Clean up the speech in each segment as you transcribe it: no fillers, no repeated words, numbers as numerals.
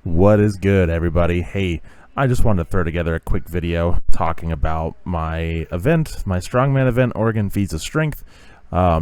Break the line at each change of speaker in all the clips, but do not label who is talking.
What is good, everybody? Hey, I just wanted to throw together a quick video talking about my event, my Strongman event, Oregon Feats of Strength.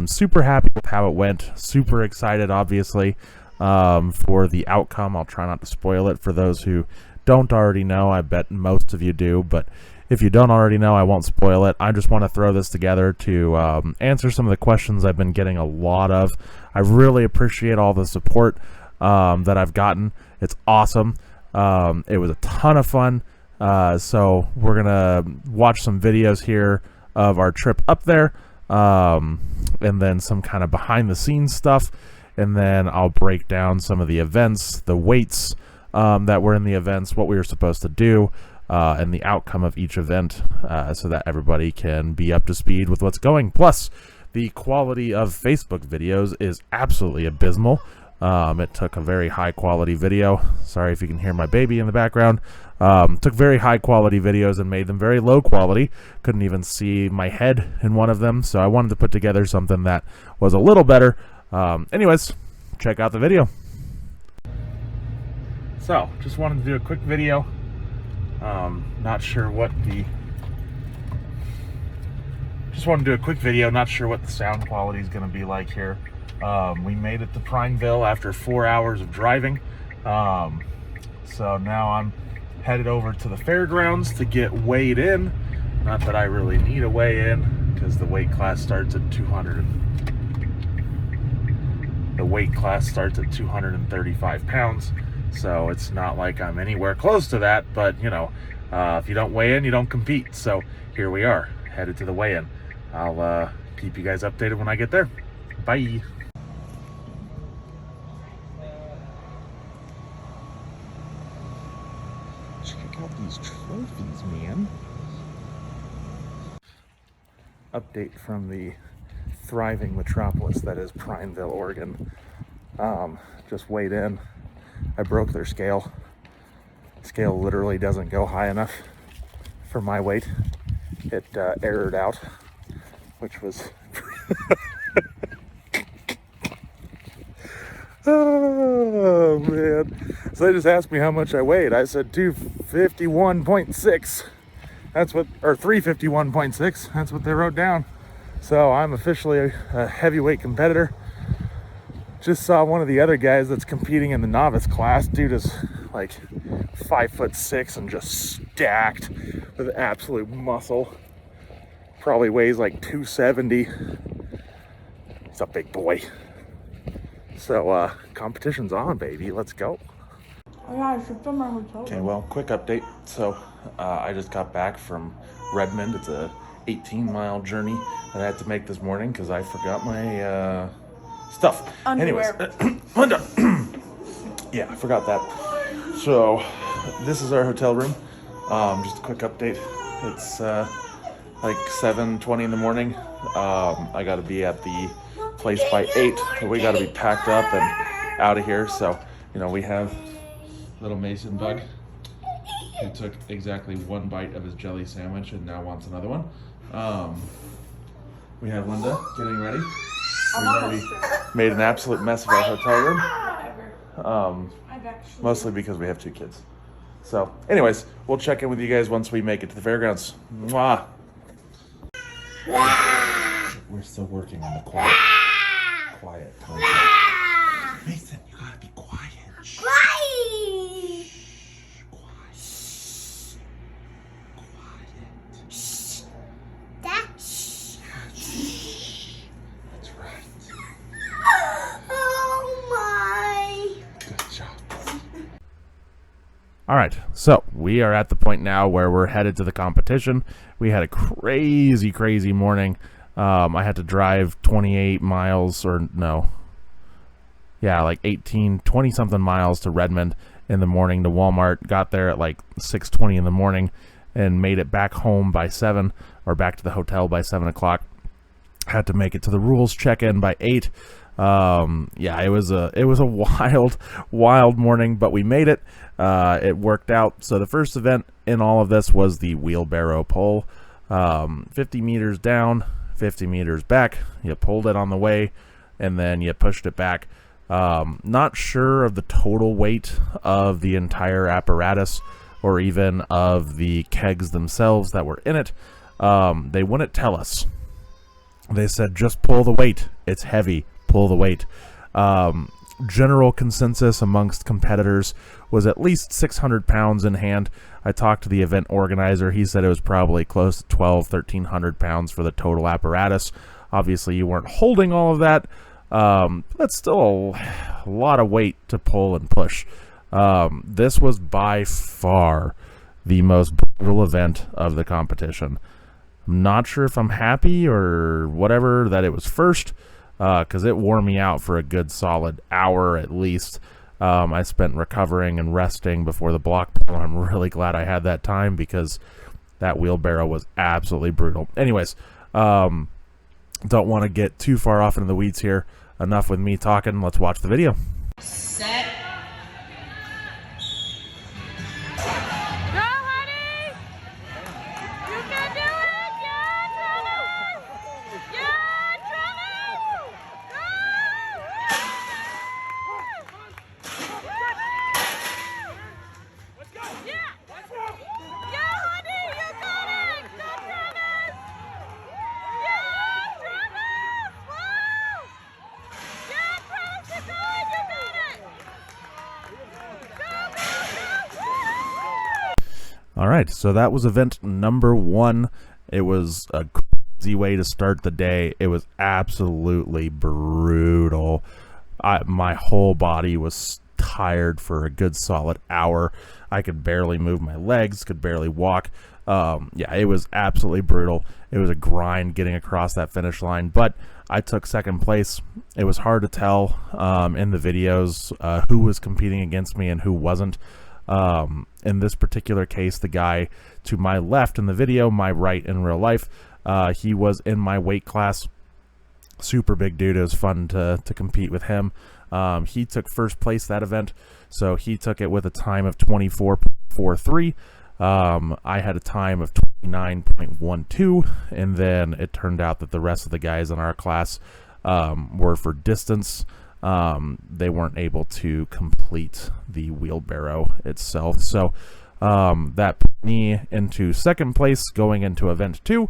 Super happy with how it went. Super excited, obviously, for the outcome. I'll try not to spoil it for those who don't already know. I bet most of you do, but if you don't already know, I won't spoil it. I just want to throw this together to answer some of the questions I've been getting a lot of. I really appreciate all the support that I've gotten. It's awesome. It was a ton of fun. So we're gonna watch some videos here of our trip up there, and then some kind of behind the scenes stuff, and then I'll break down some of the events, the weights that were in the events, what we were supposed to do, and the outcome of each event, so that everybody can be up to speed with what's going. Plus, the quality of Facebook videos is absolutely abysmal. It took a very high quality video. Sorry if you can hear my baby in the background. Took very high quality videos and made them very low quality. Couldn't even see my head in one of them, so I wanted to put together something that was a little better. Anyways, check out the video. So, just wanted to do a quick video. Not sure what the sound quality is going to be like here. We made it to Prineville after 4 hours of driving. So now I'm headed over to the fairgrounds to get weighed in. Not that I really need a weigh in, because the weight class starts at 235 pounds. So it's not like I'm anywhere close to that, but you know, if you don't weigh in, you don't compete. So here we are, headed to the weigh-in. I'll keep you guys updated when I get there. Bye. Check out these trophies, man. Update from the thriving metropolis that is Prineville, Oregon. Just weighed in. I broke their scale. Scale literally doesn't go high enough for my weight. It errored out, which was oh man. So they just asked me how much I weighed. I said 251.6. That's what, or 351.6. That's what they wrote down. So I'm officially a heavyweight competitor. Just saw one of the other guys that's competing in the novice class. Dude is like 5'6" and just stacked with absolute muscle. Probably weighs like 270. He's a big boy. So competition's on, baby. Let's go.
Oh yeah, I should film our hotel.
Okay, well, quick update. So I just got back from Redmond. It's a 18-mile journey that I had to make this morning because I forgot my stuff.
Underwear.
Anyways, Linda. Yeah, I forgot that. So this is our hotel room. Just a quick update. It's like 7:20 in the morning. I got to be at the place by 8. We got to be packed up and out of here. So, you know, we have little Mason Bug, who took exactly one bite of his jelly sandwich and now wants another one. We have Linda getting ready. We've already made an absolute mess of our hotel room. Mostly because we have 2 kids. So, anyways, we'll check in with you guys once we make it to the fairgrounds. Mwah! We're still working on the quiet concept. Mason, you gotta be quiet. Shh. All right, so we are at the point now where we're headed to the competition. We had a crazy morning. I had to drive 28 miles, or no, yeah, like 20 something miles to Redmond in the morning to Walmart. Got there at like 6:20 in the morning and made it back home by 7, or back to the hotel by 7 o'clock. Had to make it to the rules check-in by 8. Yeah, it was a wild morning, but we made it. It worked out. So the first event in all of this was the wheelbarrow pull. 50 meters down, 50 meters back. You pulled it on the way, and then you pushed it back. Not sure of the total weight of the entire apparatus or even of the kegs themselves that were in it. They wouldn't tell us. They said, just pull the weight. It's heavy. Pull the weight. General consensus amongst competitors was at least 600 pounds in hand. I talked to the event organizer. He said it was probably close to 1,300 pounds for the total apparatus. Obviously, you weren't holding all of that. That's still a lot of weight to pull and push. This was by far the most brutal event of the competition. I'm not sure if I'm happy or whatever that it was first, because it wore me out for a good solid hour at least. I spent recovering and resting before the block pull, and I'm really glad I had that time because that wheelbarrow was absolutely brutal. Anyways, don't want to get too far off into the weeds here. Enough with me talking. Let's watch the video.
Set.
All right, so that was event number 1. It was a crazy way to start the day. It was absolutely brutal. My whole body was tired for a good solid hour. I could barely move my legs, could barely walk. Yeah, it was absolutely brutal. It was a grind getting across that finish line, but I took second place. It was hard to tell in the videos who was competing against me and who wasn't. In this particular case, the guy to my left in the video, my right in real life, he was in my weight class. Super big dude. It was fun to compete with him. He took first place that event, so he took it with a time of 24.43. I had a time of 29.12, and then it turned out that the rest of the guys in our class were for distance. They weren't able to complete the wheelbarrow itself, so that put me into second place going into event 2,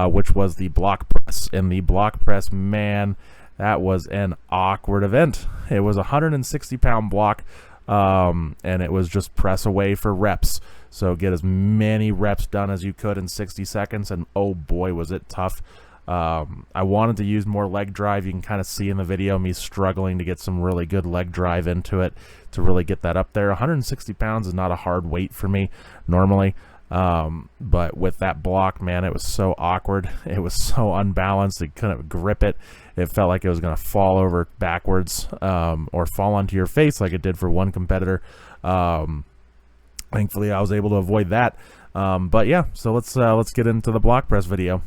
which was the block press. And the block press, man, that was an awkward event. It was a 160-pound block, and it was just press away for reps. So get as many reps done as you could in 60 seconds, and oh boy, was it tough. I wanted to use more leg drive. You can kind of see in the video me struggling to get some really good leg drive into it to really get that up there. 160 pounds is not a hard weight for me normally, but with that block, man, it was so awkward. It was so unbalanced. It couldn't grip it. It felt like it was going to fall over backwards or fall onto your face like it did for one competitor. Thankfully, I was able to avoid that. But yeah, so let's get into the block press video.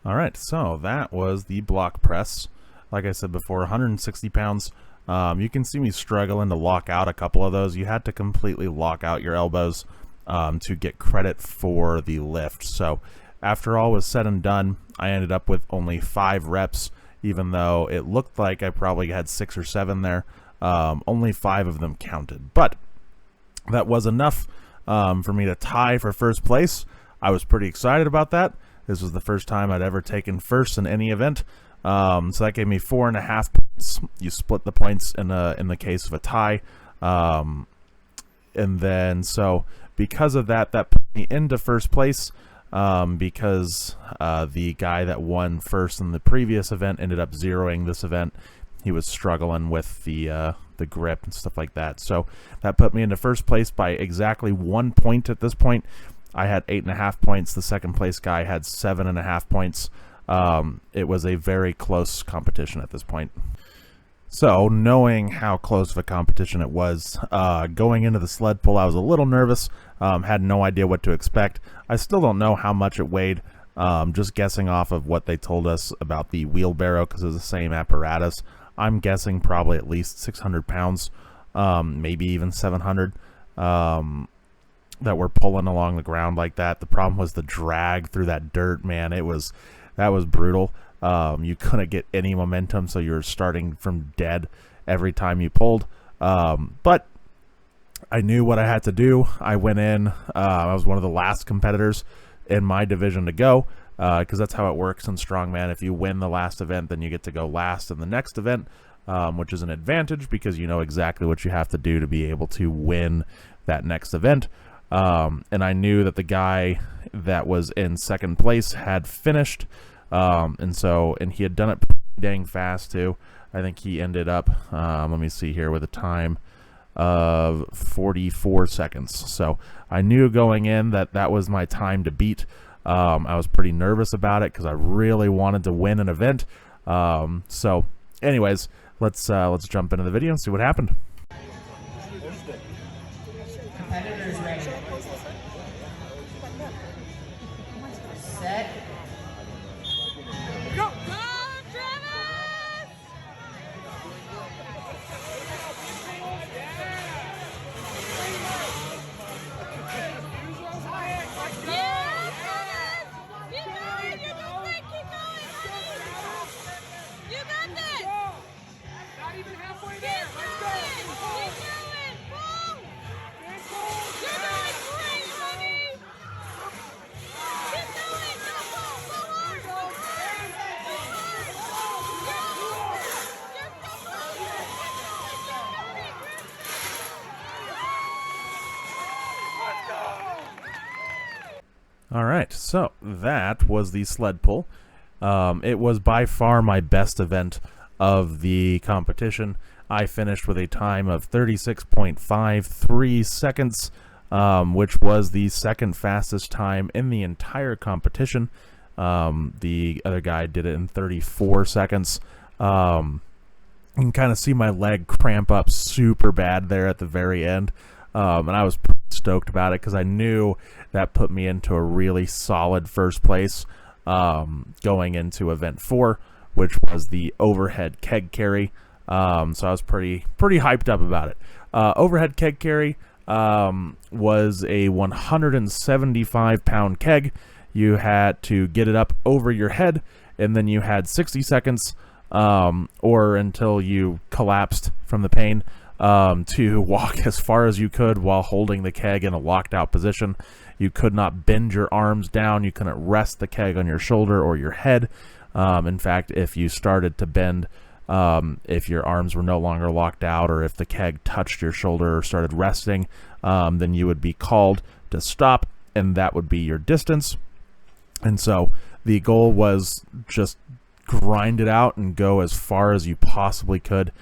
All right, so that was the block press. Like I said before, 160 pounds. You can see me struggling to lock out a couple of those. You had to completely lock out your elbows to get credit for the lift. So after all was said and done, I ended up with only 5 reps, even though it looked like I probably had 6 or 7 there. Only 5 of them counted. But that was enough for me to tie for first place. I was pretty excited about that. This was the first time I'd ever taken first in any event. So that gave me 4.5 points. You split the points in the case of a tie. And then, so because of that, that put me into first place, because the guy that won first in the previous event ended up zeroing this event. He was struggling with the grip and stuff like that. So that put me into first place by exactly 1 point at this point. I had 8.5 points. The second place guy had 7.5 points. It was a very close competition at this point. So, knowing how close of a competition it was, going into the sled pull, I was a little nervous, had no idea what to expect. I still don't know how much it weighed, just guessing off of what they told us about the wheelbarrow, because it's the same apparatus. I'm guessing probably at least 600 pounds, maybe even 700, that were pulling along the ground like that. The problem was the drag through that dirt, man. That was brutal. You couldn't get any momentum, so you were starting from dead every time you pulled. But I knew what I had to do. I went in. I was one of the last competitors in my division to go, because that's how it works in Strongman. If you win the last event, then you get to go last in the next event, which is an advantage because you know exactly what you have to do to be able to win that next event. And I knew that the guy that was in second place had finished. And he had done it pretty dang fast too. I think he ended up, let me see here, with a time of 44 seconds. So I knew going in that that was my time to beat. I was pretty nervous about it because I really wanted to win an event. So anyways, let's jump into the video and see what happened.
Competitors ready. Set.
Go!
All right, so that was the sled pull. It was by far my best event of the competition. I finished with a time of 36.53 seconds, which was the second fastest time in the entire competition. The other guy did it in 34 seconds. You can kind of see my leg cramp up super bad there at the very end. And I was pretty stoked about it because I knew that put me into a really solid first place going into event 4, which was the overhead keg carry. So I was pretty hyped up about it. Overhead keg carry was a 175 pound keg. You had to get it up over your head, and then you had 60 seconds or until you collapsed from the pain to walk as far as you could while holding the keg in a locked out position. You could not bend your arms down. You couldn't rest the keg on your shoulder or your head. In fact, if you started to bend, if your arms were no longer locked out, or if the keg touched your shoulder or started resting, then you would be called to stop, and that would be your distance. And so the goal was just grind it out and go as far as you possibly could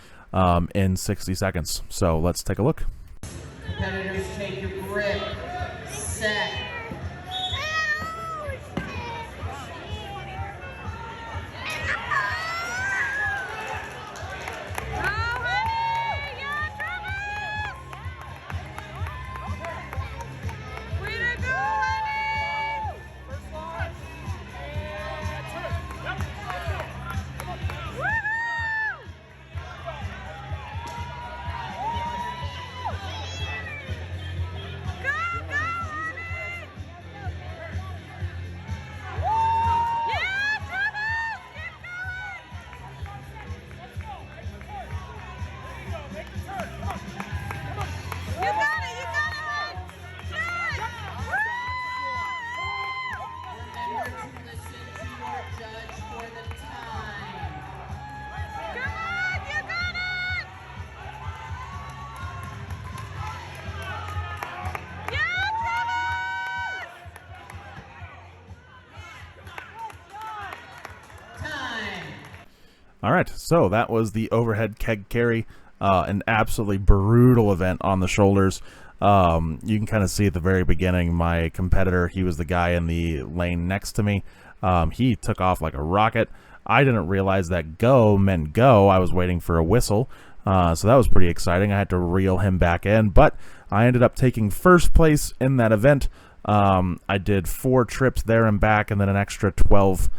in 60 seconds. So let's take a look.
Competitors, take your grip. Set.
All right, so that was the overhead keg carry, an absolutely brutal event on the shoulders. You can kind of see at the very beginning, my competitor, he was the guy in the lane next to me. He took off like a rocket. I didn't realize that go meant go. I was waiting for a whistle, so that was pretty exciting. I had to reel him back in, but I ended up taking first place in that event. I did 4 trips there and back, and then an extra 12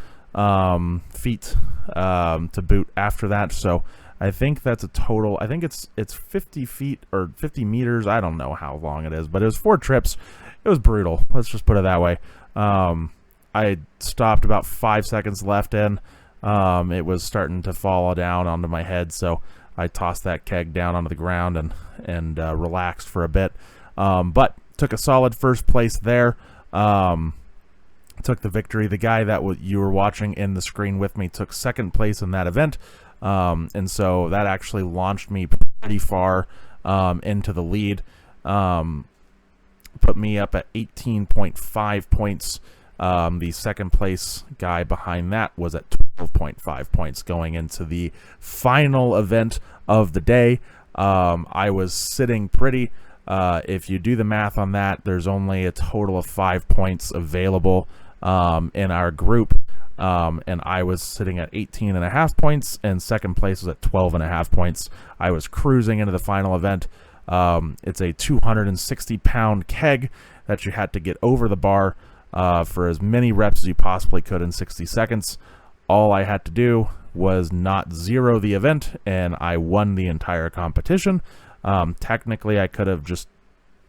feet to boot after that. So I think that's a total, I think it's 50 feet or 50 meters. I don't know how long it is, but it was 4 trips. It was brutal. Let's just put it that way. I stopped about 5 seconds left in. It was starting to fall down onto my head, so I tossed that keg down onto the ground and relaxed for a bit. But took a solid first place there. Took the victory. The guy that you were watching in the screen with me took second place in that event. And so that actually launched me pretty far into the lead. Put me up at 18.5 points. The second place guy behind that was at 12.5 points going into the final event of the day. I was sitting pretty. If you do the math on that, there's only a total of 5 points available in our group. And I was sitting at 18.5 points, and second place was at 12.5 points. I was cruising into the final event. It's a 260-pound keg that you had to get over the bar for as many reps as you possibly could in 60 seconds. All I had to do was not zero the event, and I won the entire competition. Technically, I could have just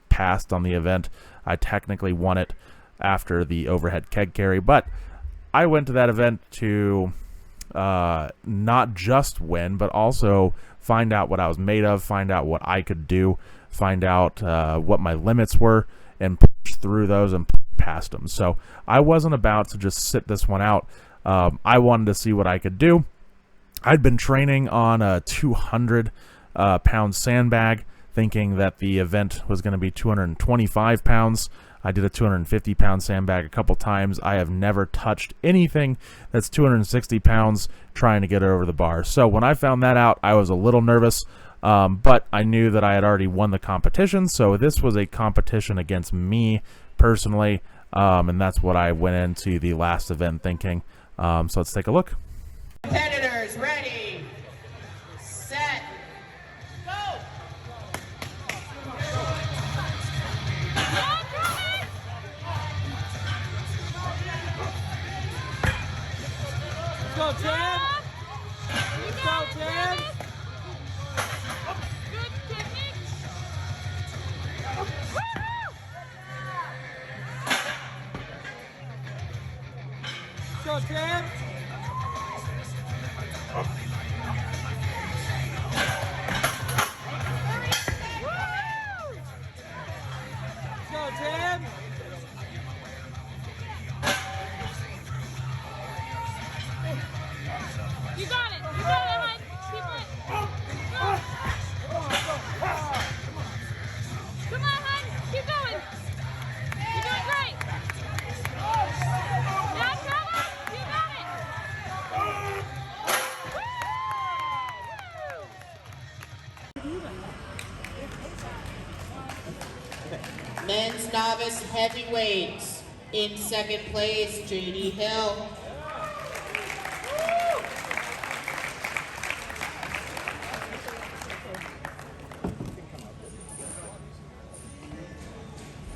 passed on the event. I technically won it after the overhead keg carry, but I went to that event to not just win, but also find out what I was made of, find out what I could do, find out what my limits were, and push through those and past them. So I wasn't about to just sit this one out. I wanted to see what I could do. I'd been training on a 200 pound sandbag, thinking that the event was going to be 225 pounds. I did a 250 pound sandbag a couple times. I have never touched anything that's 260 pounds trying to get over the bar. So when I found that out, I was a little nervous, but I knew that I had already won the competition. So this was a competition against me personally, and that's what I went into the last event thinking. So let's take a look.
Competitors, ready, set, go!
Go, Ted! Go, Ted!
Good technique.
Go, Ted! Go, Ted!
You got it. You got it, hon. Keep it. Come on, hon. Keep going. You're doing great. Now, Trevor, you got it.
Men's novice heavyweights. In second place, JD Hill.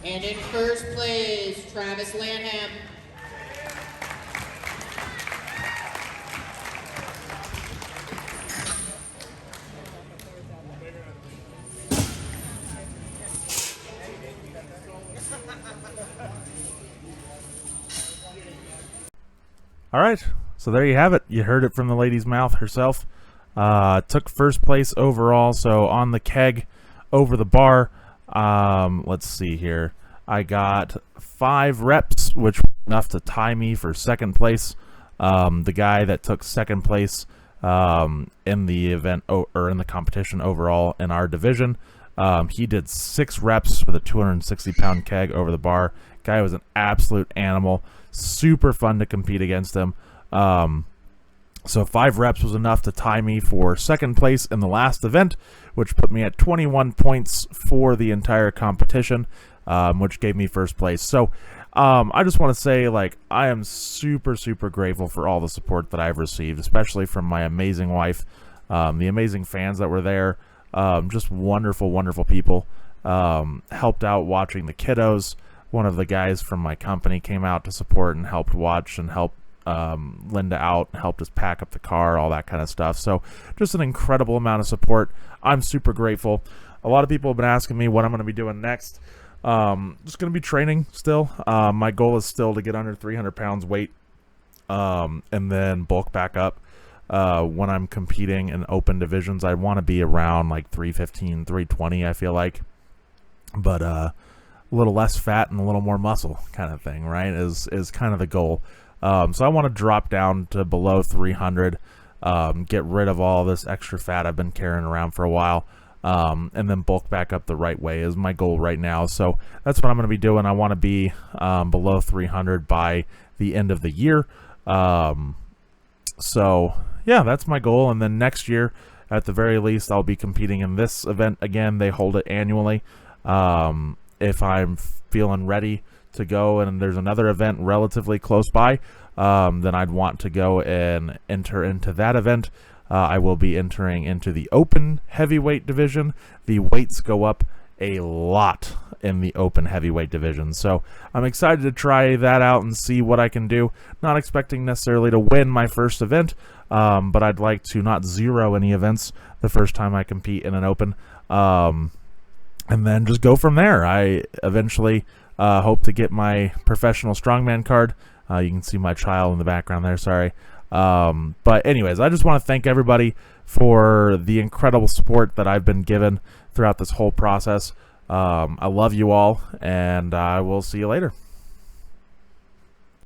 And in first place, Travis Lanham.
All right, so there you have it. You heard it from the lady's mouth herself. Took first place overall, so on the keg over the bar. Let's see here. I got 5 reps, which was enough to tie me for second place. The guy that took second place in the event or in the competition overall in our division, he did 6 reps with a 260-pound keg over the bar. Guy was an absolute animal. Super fun to compete against him. So 5 reps was enough to tie me for second place in the last event, which put me at 21 points for the entire competition, which gave me first place. So I just want to say, like, I am super, super grateful for all the support that I've received, especially from my amazing wife, the amazing fans that were there, just wonderful, wonderful people. Helped out watching the kiddos. One of the guys from my company came out to support and helped watch and help Linda out, helped us pack up the car, all that kind of stuff. So just an incredible amount of support. I'm super grateful. A lot of people have been asking me what I'm going to be doing next. Just going to be training still. My goal is still to get under 300 pounds weight, and then bulk back up. When I'm competing in open divisions, I want to be around like 315, 320, I feel like. But a little less fat and a little more muscle kind of thing, right, is kind of the goal. So I want to drop down to below 300, get rid of all this extra fat I've been carrying around for a while, and then bulk back up the right way is my goal right now. So that's what I'm going to be doing. I want to be below 300 by the end of the year. So yeah, that's my goal. And then next year, at the very least, I'll be competing in this event again. They hold it annually. If I'm feeling ready to go and there's another event relatively close by, then I'd want to go and enter into that event. I will be entering into the open heavyweight division. The weights go up a lot in the open heavyweight division, so I'm excited to try that out and see what I can do. Not expecting necessarily to win my first event, but I'd like to not zero any events the first time I compete in an open, and then just go from there. I eventually hope to get my professional strongman card. You can see my child in the background there, sorry. But anyways, I just want to thank everybody for the incredible support that I've been given throughout this whole process. I love you all, and I will see you later.